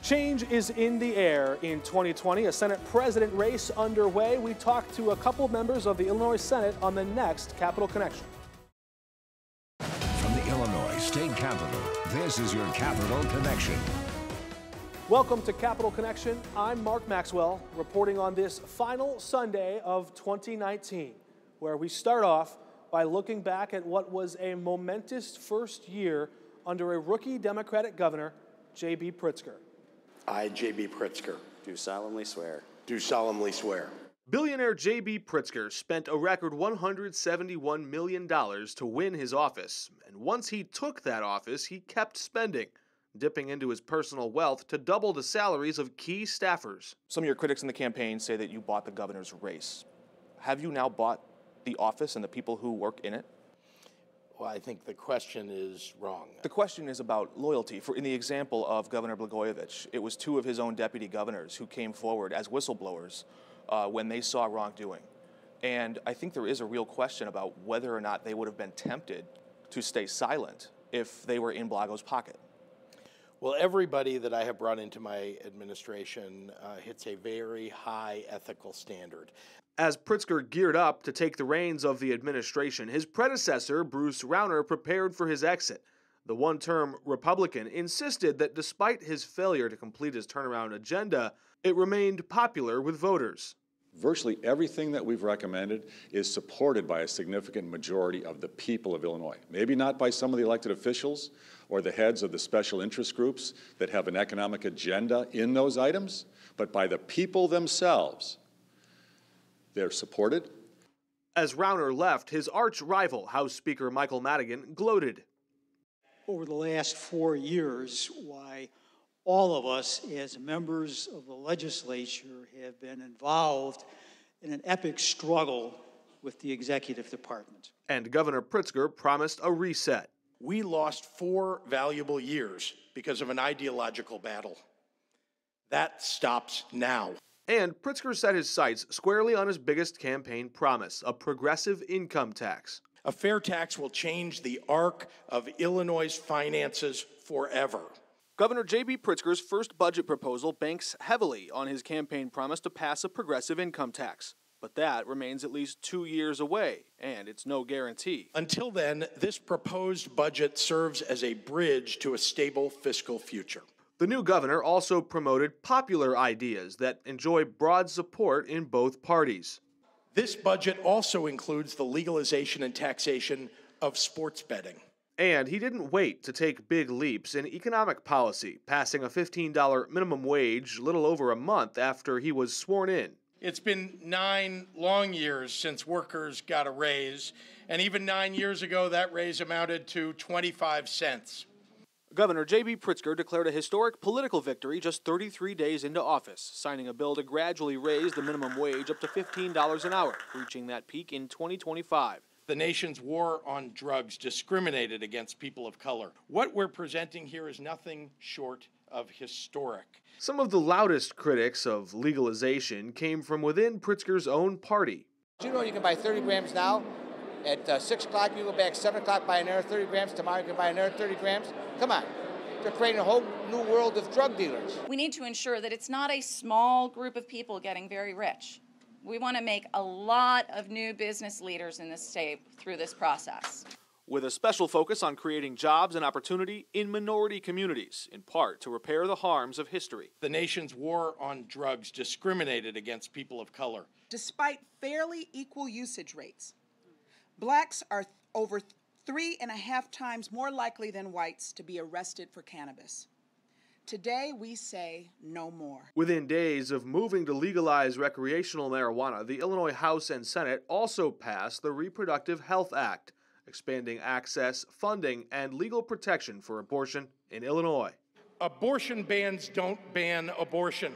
Change is in the air in 2020. A Senate president race underway. We talked to a couple members of the Illinois Senate on the next Capitol Connection. From the Illinois State Capitol, this is your Capitol Connection. Welcome to Capitol Connection. I'm Mark Maxwell, reporting on this final Sunday of 2019, where we start off by looking back at what was a momentous first year under a rookie Democratic governor, J.B. Pritzker. I, J.B. Pritzker, do solemnly swear. do solemnly swear. Billionaire J.B. Pritzker spent a record $171 million to win his office, and once he took that office, he kept spending, dipping into his personal wealth to double the salaries of key staffers. Some of your critics in the campaign say that you bought the governor's race. Have you now bought the office and the people who work in it? Well, I think the question is wrong. The question is about loyalty. In the example of Governor Blagojevich, it was two of his own deputy governors who came forward as whistleblowers when they saw wrongdoing. And I think there is a real question about whether or not they would have been tempted to stay silent if they were in Blago's pocket. Well, everybody that I have brought into my administration hits a very high ethical standard. As Pritzker geared up to take the reins of the administration, his predecessor, Bruce Rauner, prepared for his exit. The one-term Republican insisted that despite his failure to complete his turnaround agenda, it remained popular with voters. Virtually everything that we've recommended is supported by a significant majority of the people of Illinois. Maybe not by some of the elected officials or the heads of the special interest groups that have an economic agenda in those items, but by the people themselves. They're supported. As Rauner left, his arch rival, House Speaker Michael Madigan, gloated. Over the last 4 years, why all of us as members of the legislature have been involved in an epic struggle with the executive department. And Governor Pritzker promised a reset. We lost 4 valuable years because of an ideological battle. That stops now. And Pritzker set his sights squarely on his biggest campaign promise, a progressive income tax. A fair tax will change the arc of Illinois' finances forever. Governor J.B. Pritzker's first budget proposal banks heavily on his campaign promise to pass a progressive income tax. But that remains at least 2 years away, and it's no guarantee. Until then, this proposed budget serves as a bridge to a stable fiscal future. The new governor also promoted popular ideas that enjoy broad support in both parties. This budget also includes the legalization and taxation of sports betting. And he didn't wait to take big leaps in economic policy, passing a $15 minimum wage a little over a month after he was sworn in. It's been 9 long years since workers got a raise, and even 9 years ago that raise amounted to 25 cents. Governor J.B. Pritzker declared a historic political victory just 33 days into office, signing a bill to gradually raise the minimum wage up to $15 an hour, reaching that peak in 2025. The nation's war on drugs discriminated against people of color. What we're presenting here is nothing short of historic. Some of the loudest critics of legalization came from within Pritzker's own party. You know you can buy 30 grams now. At 6 o'clock, you go back 7 o'clock, buy another 30 grams. Tomorrow, you can buy another 30 grams. Come on. They're creating a whole new world of drug dealers. We need to ensure that it's not a small group of people getting very rich. We want to make a lot of new business leaders in this state through this process. With a special focus on creating jobs and opportunity in minority communities, in part to repair the harms of history. The nation's war on drugs discriminated against people of color. Despite fairly equal usage rates, blacks are over 3.5 times more likely than whites to be arrested for cannabis. Today, we say no more. Within days of moving to legalize recreational marijuana, the Illinois House and Senate also passed the Reproductive Health Act, expanding access, funding, and legal protection for abortion in Illinois. Abortion bans don't ban abortion.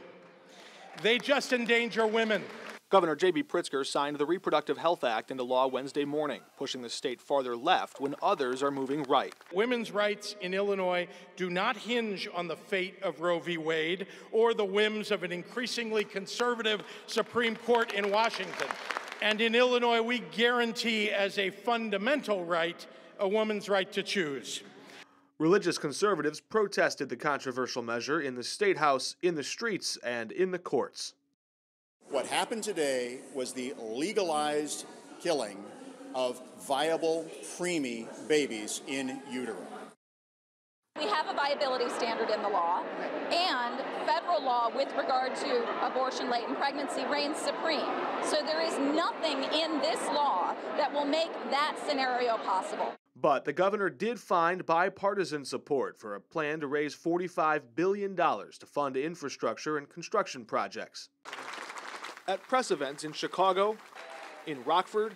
They just endanger women. Governor J.B. Pritzker signed the Reproductive Health Act into law Wednesday morning, pushing the state farther left when others are moving right. Women's rights in Illinois do not hinge on the fate of Roe v. Wade or the whims of an increasingly conservative Supreme Court in Washington. And in Illinois, we guarantee as a fundamental right a woman's right to choose. Religious conservatives protested the controversial measure in the State House, in the streets, and in the courts. What happened today was the legalized killing of viable, preemie babies in utero. We have a viability standard in the law, and federal law with regard to abortion, latent pregnancy reigns supreme. So there is nothing in this law that will make that scenario possible. But the governor did find bipartisan support for a plan to raise $45 billion to fund infrastructure and construction projects. At press events in Chicago, in Rockford,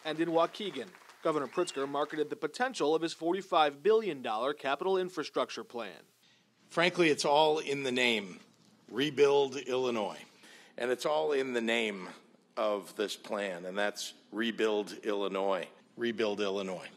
and in Waukegan, Governor Pritzker marketed the potential of his $45 billion capital infrastructure plan. Frankly, it's all in the name, Rebuild Illinois. And it's all in the name of this plan, and that's Rebuild Illinois. Rebuild Illinois.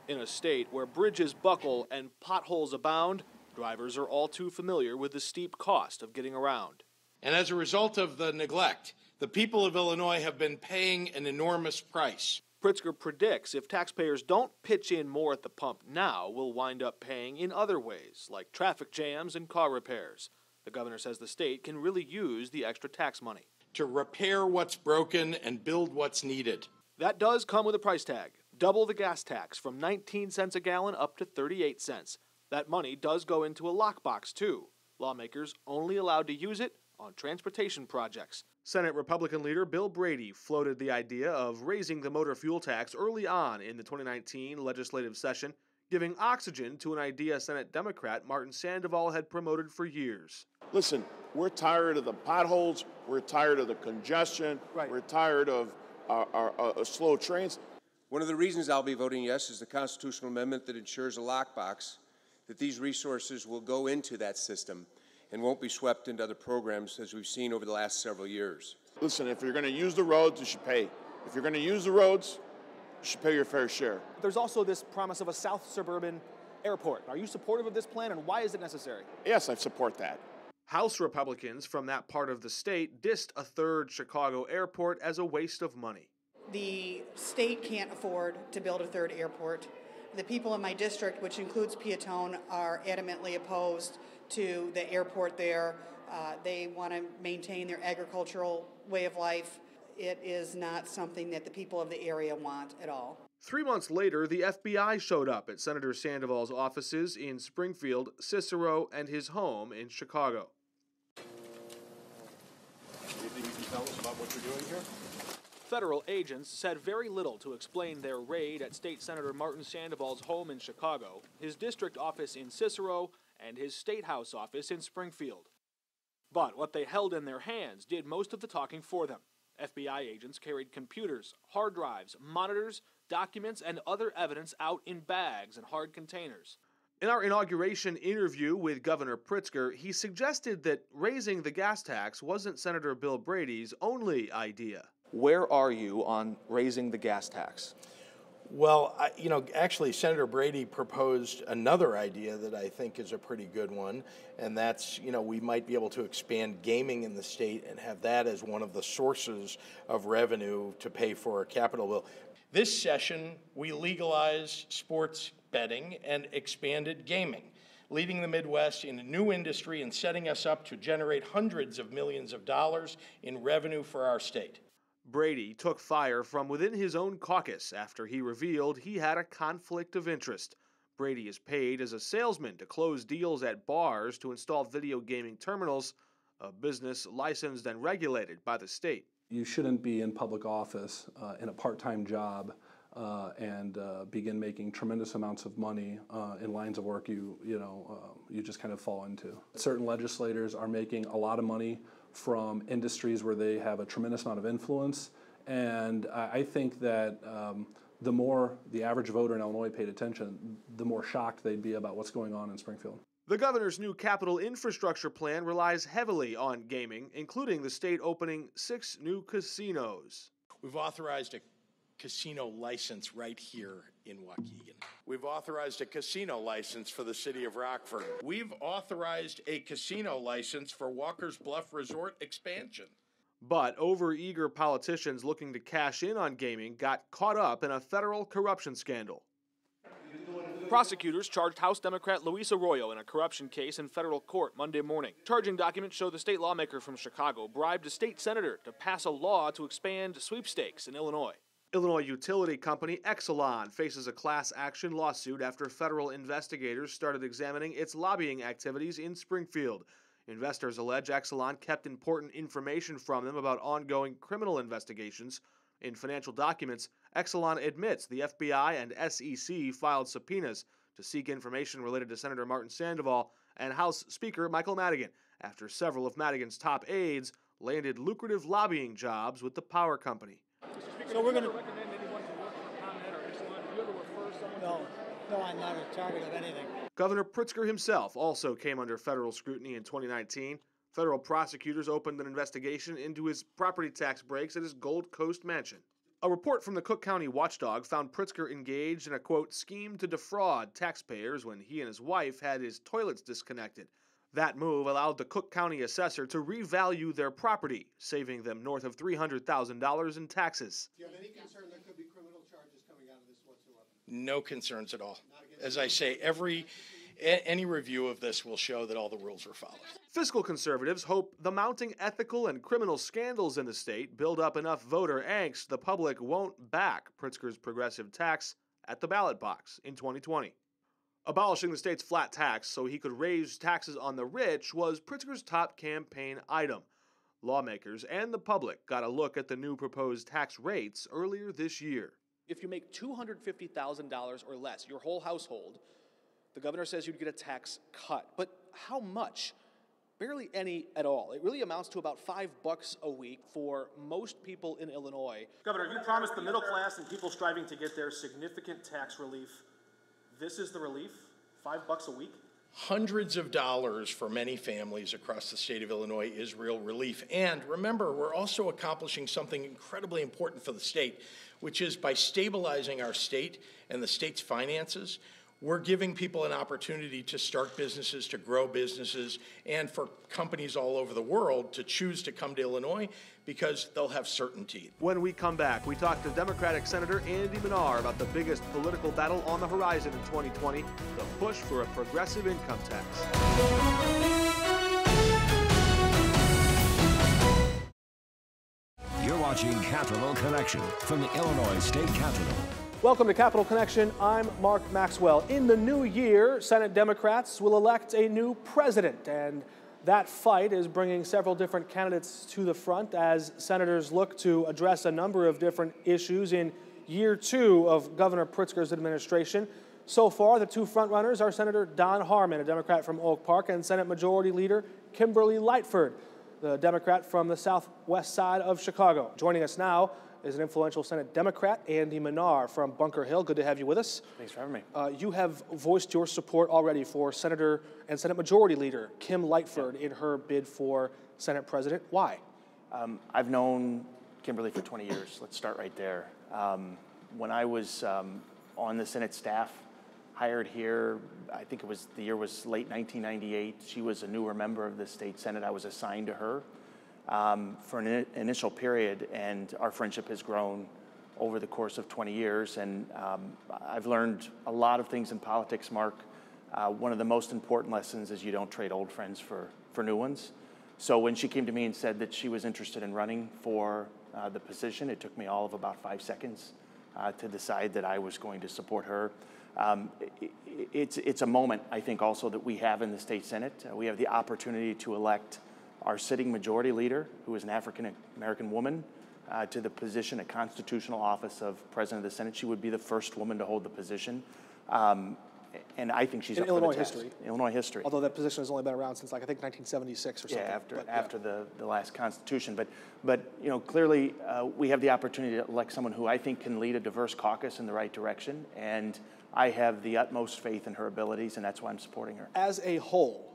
In a state where bridges buckle and potholes abound, drivers are all too familiar with the steep cost of getting around. And as a result of the neglect, the people of Illinois have been paying an enormous price. Pritzker predicts if taxpayers don't pitch in more at the pump now, we'll wind up paying in other ways, like traffic jams and car repairs. The governor says the state can really use the extra tax money to repair what's broken and build what's needed. That does come with a price tag. Double the gas tax from 19 cents a gallon up to 38 cents. That money does go into a lockbox, too. Lawmakers only allowed to use it on transportation projects. Senate Republican leader Bill Brady floated the idea of raising the motor fuel tax early on in the 2019 legislative session, giving oxygen to an idea Senate Democrat Martin Sandoval had promoted for years. Listen, we're tired of the potholes, we're tired of the congestion, we're tired of our slow trains. One of the reasons I'll be voting yes is the constitutional amendment that ensures a lockbox, that these resources will go into that system and won't be swept into other programs as we've seen over the last several years. Listen, if you're going to use the roads, you should pay. If you're going to use the roads, you should pay your fair share. There's also this promise of a South Suburban airport. Are you supportive of this plan, and why is it necessary? Yes, I support that. House Republicans from that part of the state dissed a third Chicago airport as a waste of money. The state can't afford to build a third airport. The people in my district, which includes Peatone, are adamantly opposed to the airport there. They want to maintain their agricultural way of life. It is not something that the people of the area want at all. 3 months later, the FBI showed up at Senator Sandoval's offices in Springfield, Cicero, and his home in Chicago. Anything you can tell us about what you're doing here? Federal agents said very little to explain their raid at State Senator Martin Sandoval's home in Chicago, his district office in Cicero, and his State House office in Springfield. But what they held in their hands did most of the talking for them. FBI agents carried computers, hard drives, monitors, documents, and other evidence out in bags and hard containers. In our inauguration interview with Governor Pritzker, he suggested that raising the gas tax wasn't Senator Bill Brady's only idea. Where are you on raising the gas tax? Well, actually, Senator Brady proposed another idea that I think is a pretty good one, and that's, we might be able to expand gaming in the state and have that as one of the sources of revenue to pay for a capital bill. This session, we legalized sports betting and expanded gaming, leading the Midwest in a new industry and setting us up to generate hundreds of millions of dollars in revenue for our state. Brady took fire from within his own caucus after he revealed he had a conflict of interest. Brady is paid as a salesman to close deals at bars to install video gaming terminals, a business licensed and regulated by the state. You shouldn't be in public office in a part-time job and begin making tremendous amounts of money in lines of work you just kind of fall into. Certain legislators are making a lot of money from industries where they have a tremendous amount of influence, and I think that the more the average voter in Illinois paid attention, the more shocked they'd be about what's going on in Springfield. The governor's new capital infrastructure plan relies heavily on gaming, including the state opening 6 new casinos. We've authorized a casino license right here in Waukegan. We've authorized a casino license for the city of Rockford. We've authorized a casino license for Walker's Bluff Resort expansion. But overeager politicians looking to cash in on gaming got caught up in a federal corruption scandal. Prosecutors charged House Democrat Luis Arroyo in a corruption case in federal court Monday morning. Charging documents show the state lawmaker from Chicago bribed a state senator to pass a law to expand sweepstakes in Illinois. Illinois utility company Exelon faces a class action lawsuit after federal investigators started examining its lobbying activities in Springfield. Investors allege Exelon kept important information from them about ongoing criminal investigations. In financial documents, Exelon admits the FBI and SEC filed subpoenas to seek information related to Senator Martin Sandoval and House Speaker Michael Madigan after several of Madigan's top aides landed lucrative lobbying jobs with the power company. So we're going to recommend anyone to work for ComEd or Exelon. Do you ever refer someone? No, I'm not a target of anything. Governor Pritzker himself also came under federal scrutiny in 2019. Federal prosecutors opened an investigation into his property tax breaks at his Gold Coast mansion. A report from the Cook County Watchdog found Pritzker engaged in a, quote, scheme to defraud taxpayers when he and his wife had his toilets disconnected. That move allowed the Cook County assessor to revalue their property, saving them north of $300,000 in taxes. Do you have any concern there could be criminal charges coming out of this whatsoever? No concerns at all. As I say, any review of this will show that all the rules were followed. Fiscal conservatives hope the mounting ethical and criminal scandals in the state build up enough voter angst the public won't back Pritzker's progressive tax at the ballot box in 2020. Abolishing the state's flat tax so he could raise taxes on the rich was Pritzker's top campaign item. Lawmakers and the public got a look at the new proposed tax rates earlier this year. If you make $250,000 or less, your whole household, the governor says you'd get a tax cut. But how much? Barely any at all. It really amounts to about $5 a week for most people in Illinois. Governor, you promised the middle class and people striving to get their significant tax relief. This is the relief? $5 a week? Hundreds of dollars for many families across the state of Illinois is real relief. And remember, we're also accomplishing something incredibly important for the state, which is by stabilizing our state and the state's finances, we're giving people an opportunity to start businesses, to grow businesses, and for companies all over the world to choose to come to Illinois because they'll have certainty. When we come back, we talk to Democratic Senator Andy Manar about the biggest political battle on the horizon in 2020, the push for a progressive income tax. You're watching Capital Connection from the Illinois State Capitol. Welcome to Capital Connection. I'm Mark Maxwell. In the new year, Senate Democrats will elect a new president, and that fight is bringing several different candidates to the front as senators look to address a number of different issues in year two of Governor Pritzker's administration. So far, the two frontrunners are Senator Don Harmon, a Democrat from Oak Park, and Senate Majority Leader Kimberly Lightford, the Democrat from the southwest side of Chicago. Joining us now is an influential Senate Democrat, Andy Manar from Bunker Hill. Good to have you with us. Thanks for having me. You have voiced your support already for Senator and Senate Majority Leader Kim Lightford in her bid for Senate President. Why? I've known Kimberly for 20 years. Let's start right there. When I was on the Senate staff, hired here, I think the year was late 1998. She was a newer member of the state Senate. I was assigned to her for an initial period, and our friendship has grown over the course of 20 years. And I've learned a lot of things in politics, Mark. One of the most important lessons is you don't trade old friends for new ones. So when she came to me and said that she was interested in running for the position, it took me all of about 5 seconds to decide that I was going to support her. It's a moment, I think, also that we have in the state Senate. We have the opportunity to elect our sitting majority leader, who is an African-American woman, to the position, a constitutional office of President of the Senate. She would be the first woman to hold the position. And I think she's in up Illinois for the test. history. Illinois history. Although that position has only been around since, I think, 1976 or something. Yeah, after the last Constitution. But clearly we have the opportunity to elect someone who I think can lead a diverse caucus in the right direction. And I have the utmost faith in her abilities, and that's why I'm supporting her. As a whole,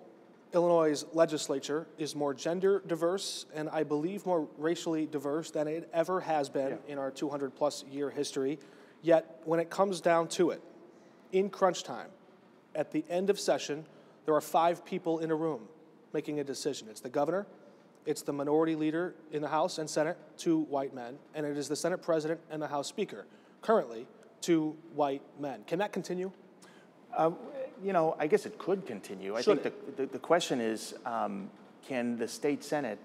Illinois' legislature is more gender diverse and I believe more racially diverse than it ever has been in our 200-plus year history. Yet, when it comes down to it, in crunch time, at the end of session, there are 5 people in a room making a decision. It's the governor, it's the minority leader in the House and Senate, 2 white men, and it is the Senate president and the House Speaker, currently 2 white men. Can that continue? You know, I guess it could continue. I think the question is, can the state Senate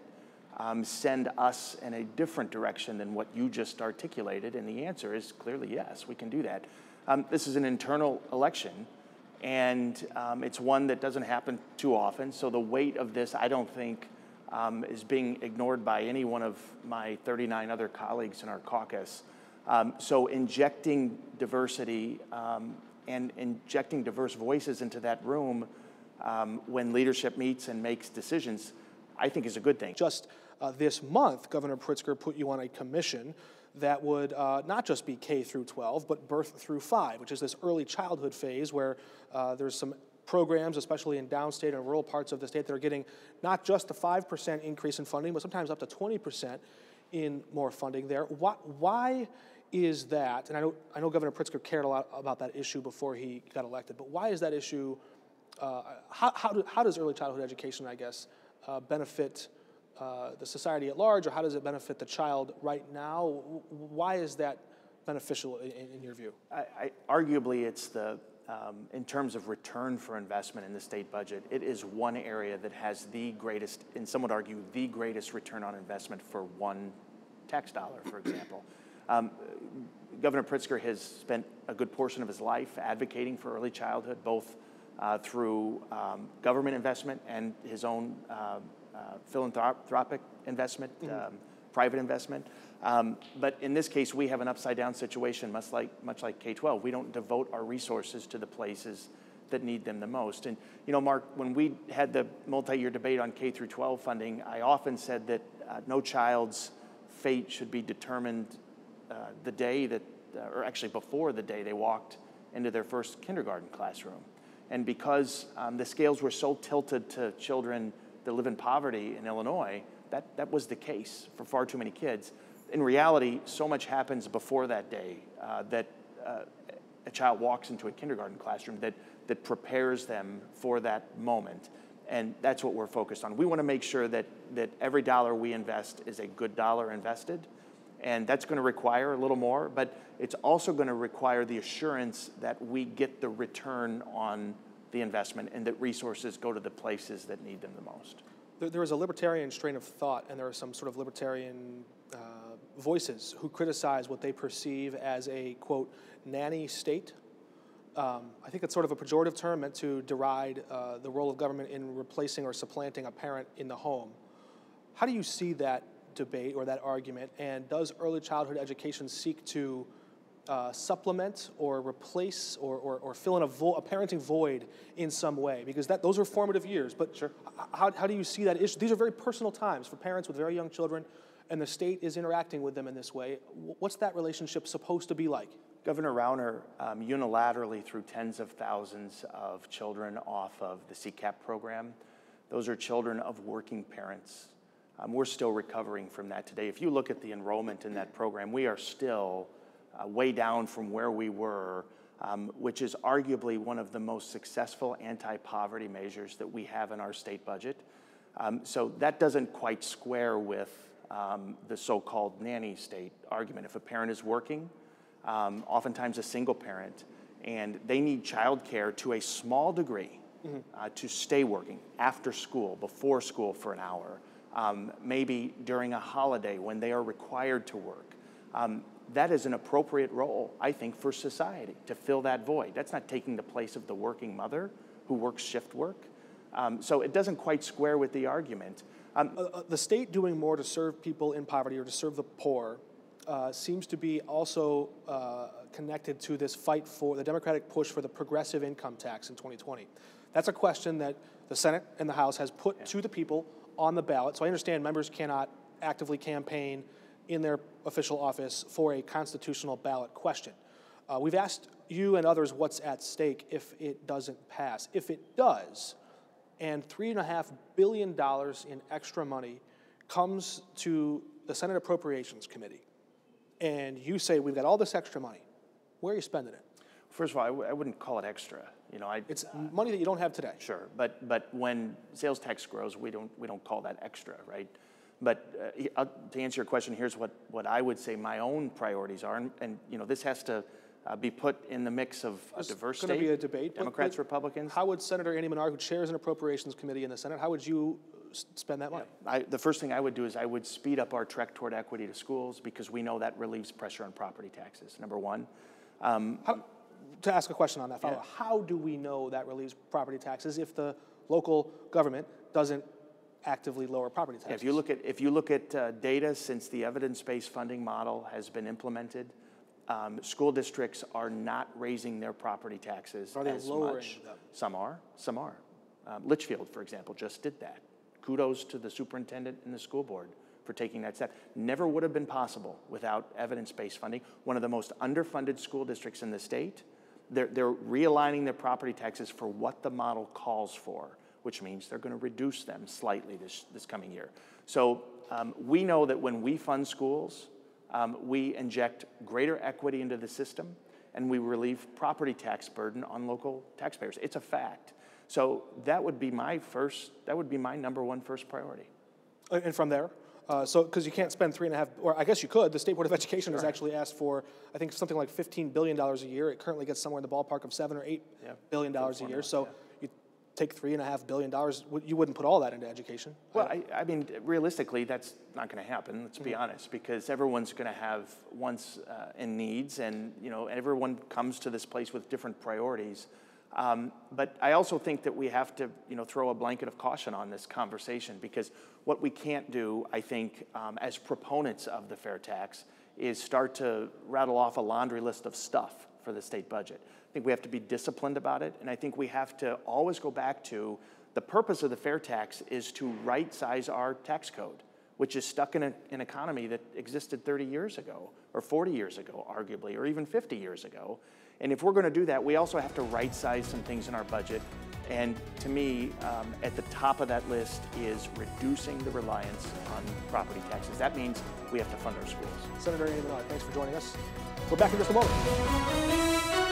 send us in a different direction than what you just articulated? And the answer is clearly yes, we can do that. This is an internal election, and it's one that doesn't happen too often. So the weight of this, I don't think, is being ignored by any one of my 39 other colleagues in our caucus. So injecting diversity and injecting diverse voices into that room when leadership meets and makes decisions, I think is a good thing. Just this month, Governor Pritzker put you on a commission that would not just be K through 12, but birth through 5, which is this early childhood phase where there's some programs, especially in downstate and rural parts of the state, that are getting not just a 5% increase in funding, but sometimes up to 20% in more funding there. Why is that? And I know Governor Pritzker cared a lot about that issue before he got elected, but why is that issue, how does early childhood education, I guess, benefit the society at large, or how does it benefit the child right now? Why is that beneficial in your view? Arguably, it's the in terms of return for investment in the state budget, it is one area that has the greatest, and some would argue, the greatest return on investment for one tax dollar, for example. Governor Pritzker has spent a good portion of his life advocating for early childhood, both through government investment and his own philanthropic investment, private investment. But in this case, we have an upside-down situation, much like K-12. We don't devote our resources to the places that need them the most. And, you know, Mark, when we had the multi-year debate on K through 12 funding, I often said that no child's fate should be determined the day that, or actually before the day they walked into their first kindergarten classroom. And because the scales were so tilted to children that live in poverty in Illinois, that was the case for far too many kids. In reality, so much happens before that day that a child walks into a kindergarten classroom that prepares them for that moment. And that's what we're focused on. We want to make sure that every dollar we invest is a good dollar invested. And that's going to require a little more, but it's also going to require the assurance that we get the return on the investment and that resources go to the places that need them the most. There is a libertarian strain of thought, and there are some sort of libertarian voices who criticize what they perceive as a, quote, nanny state. I think it's sort of a pejorative term meant to deride the role of government in replacing or supplanting a parent in the home. How do you see that debate or that argument, and does early childhood education seek to supplement or replace or fill in a parenting void in some way? Because those are formative years, but sure. How do you see that issue? These are very personal times for parents with very young children, and the state is interacting with them in this way. What's that relationship supposed to be like? Governor Rauner unilaterally threw tens of thousands of children off of the CCAP program. Those are children of working parents. We're still recovering from that today. If you look at the enrollment in that program, we are still way down from where we were, which is arguably one of the most successful anti-poverty measures that we have in our state budget. So that doesn't quite square with the so-called nanny state argument. If a parent is working, oftentimes a single parent, and they need childcare to a small degree to stay working after school, before school for an hour, maybe during a holiday when they are required to work. That is an appropriate role, I think, for society to fill that void. That's not taking the place of the working mother who works shift work. So it doesn't quite square with the argument. The state doing more to serve people in poverty or to serve the poor seems to be also connected to this fight for the Democratic push for the progressive income tax in 2020. That's a question that the Senate and the House has put to the people on the ballot. So I understand members cannot actively campaign in their official office for a constitutional ballot question. We've asked you and others what's at stake if it doesn't pass. If it does, and $3.5 billion in extra money comes to the Senate Appropriations Committee, and you say, we've got all this extra money, where are you spending it? First of all, I wouldn't call it extra. You know, it's money that you don't have today. Sure, but when sales tax grows, we don't call that extra, right? But to answer your question, here's what I would say my own priorities are, and you know, this has to be put in the mix of a diverse state. It's going to be a debate. Democrats, Republicans. How would Senator Andy Menard, who chairs an appropriations committee in the Senate, how would you spend that money? The first thing I would do is I would speed up our trek toward equity to schools, because we know that relieves pressure on property taxes, number one. To ask a question on that, follow, how do we know that relieves property taxes if the local government doesn't actively lower property taxes? If you look at data since the evidence-based funding model has been implemented, school districts are not raising their property taxes as much. Some are. Litchfield, for example, just did that. Kudos to the superintendent and the school board for taking that step. Never would have been possible without evidence-based funding. One of the most underfunded school districts in the state. They're realigning their property taxes for what the model calls for, which means they're going to reduce them slightly this coming year. So we know that when we fund schools, we inject greater equity into the system, and we relieve property tax burden on local taxpayers. It's a fact. So that would be my number one first priority. And from there? Because you can't spend or I guess you could. The State Board of Education has actually asked for, I think, something like $15 billion a year. It currently gets somewhere in the ballpark of $7 or $8 billion a year. So you take $3.5 billion, you wouldn't put all that into education. Well, I mean, realistically, that's not going to happen. Let's be honest, because everyone's going to have wants and needs, and everyone comes to this place with different priorities. But I also think that we have to, throw a blanket of caution on this conversation, because what we can't do, I think, as proponents of the fair tax, is start to rattle off a laundry list of stuff for the state budget. I think we have to be disciplined about it, and I think we have to always go back to the purpose of the fair tax is to right-size our tax code, which is stuck in an economy that existed 30 years ago, or 40 years ago, arguably, or even 50 years ago. And if we're going to do that, we also have to right-size some things in our budget. And to me, at the top of that list is reducing the reliance on property taxes. That means we have to fund our schools. Senator Andy Menard, thanks for joining us. We're back in just a moment.